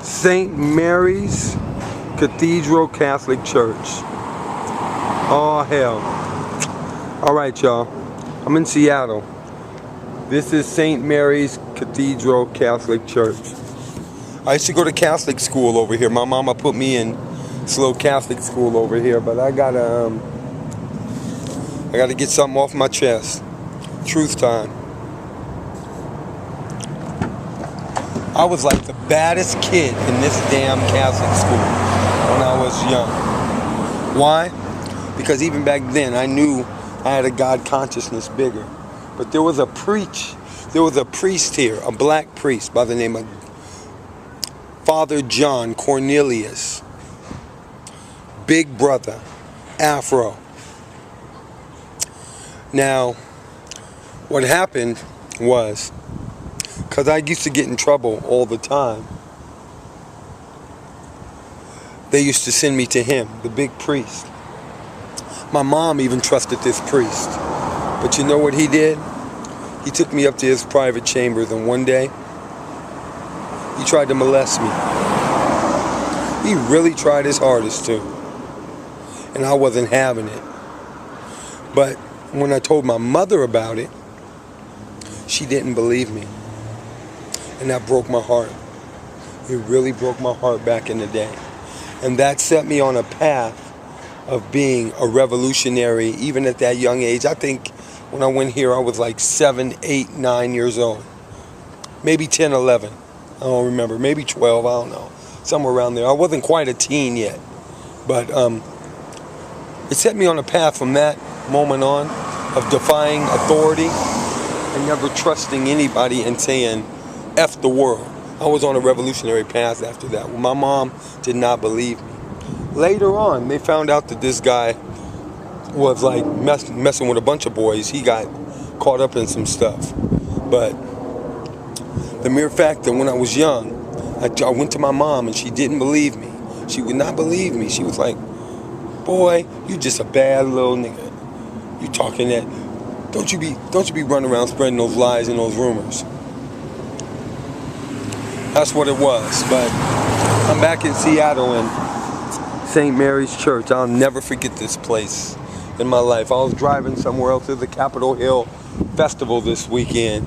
St. Mary's Cathedral Catholic Church. Oh hell. Alright y'all, I'm in Seattle. This is St. Mary's Cathedral Catholic Church. I used to go to Catholic school over here. My mama put me in this little Catholic school over here, but I gotta get something off my chest. Truth time. I was like the baddest kid in this damn Catholic school when I was young. Why? Because even back then I knew I had a God consciousness bigger. But there was a priest here, a black priest by the name of Father John Cornelius. Big brother, Afro. Now, what happened was, because I used to get in trouble all the time, they used to send me to him, the big priest. My mom even trusted this priest. But you know what he did? He took me up to his private chambers, and one day, he tried to molest me. He really tried his hardest to. And I wasn't having it. But when I told my mother about it, she didn't believe me. And that broke my heart. It really broke my heart back in the day. And that set me on a path of being a revolutionary, even at that young age. I think when I went here, I was like 7, 8, 9 years old. Maybe 10, 11. I don't remember. Maybe 12, I don't know. Somewhere around there. I wasn't quite a teen yet. But it set me on a path from that moment on of defying authority and never trusting anybody and saying, F the world. I was on a revolutionary path after that. Well, my mom did not believe me. Later on, they found out that this guy was like messing with a bunch of boys. He got caught up in some stuff. But the mere fact that when I was young, I went to my mom and she didn't believe me. She would not believe me. She was like, boy, you just a bad little nigga. You talking that, don't you be running around spreading those lies and those rumors. That's what it was. But I'm back in Seattle in St. Mary's Church. I'll never forget this place in my life. I was driving somewhere else. There's a Capitol Hill festival this weekend,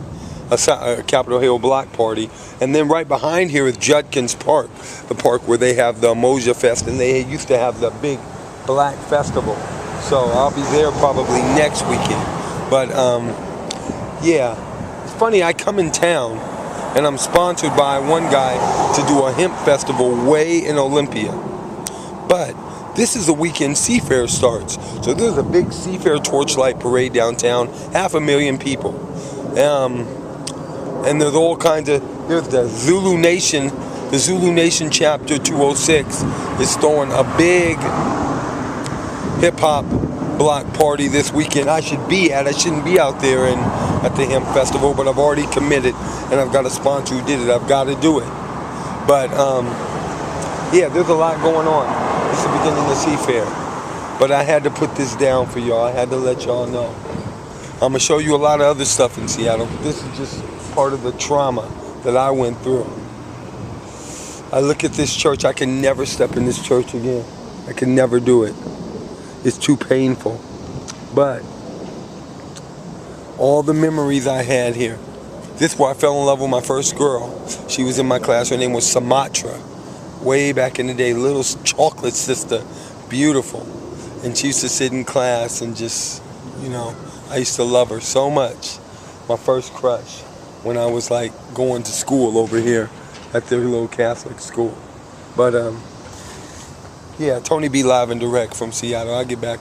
a Capitol Hill block party, and then right behind here is Judkins Park, the park where they have the Moja Fest, and they used to have the big black festival. So I'll be there probably next weekend. But yeah, it's funny. I come in town and I'm sponsored by one guy to do a hemp festival way in Olympia. But this is the weekend Seafair starts. So there's a big Seafair torchlight parade downtown, 500,000 people. And there's all kinds of, there's the Zulu Nation chapter 206 is throwing a big hip-hop block party this weekend. I shouldn't be out there at the hemp festival, but I've already committed and I've got a sponsor who did it. I've got to do it. But yeah, there's a lot going on. It's the beginning of Seafair. But I had to put this down for y'all. I had to let y'all know. I'm going to show you a lot of other stuff in Seattle. This is just part of the trauma that I went through. I look at this church. I can never step in this church again. I can never do it. It's too painful. But all the memories I had here. This is where I fell in love with my first girl. She was in my class. Her name was Sumatra. Way back in the day, little chocolate sister, beautiful. And she used to sit in class and just, you know, I used to love her so much. My first crush when I was like going to school over here at their little Catholic school. But yeah, Tony B live and direct from Seattle. I'll get back.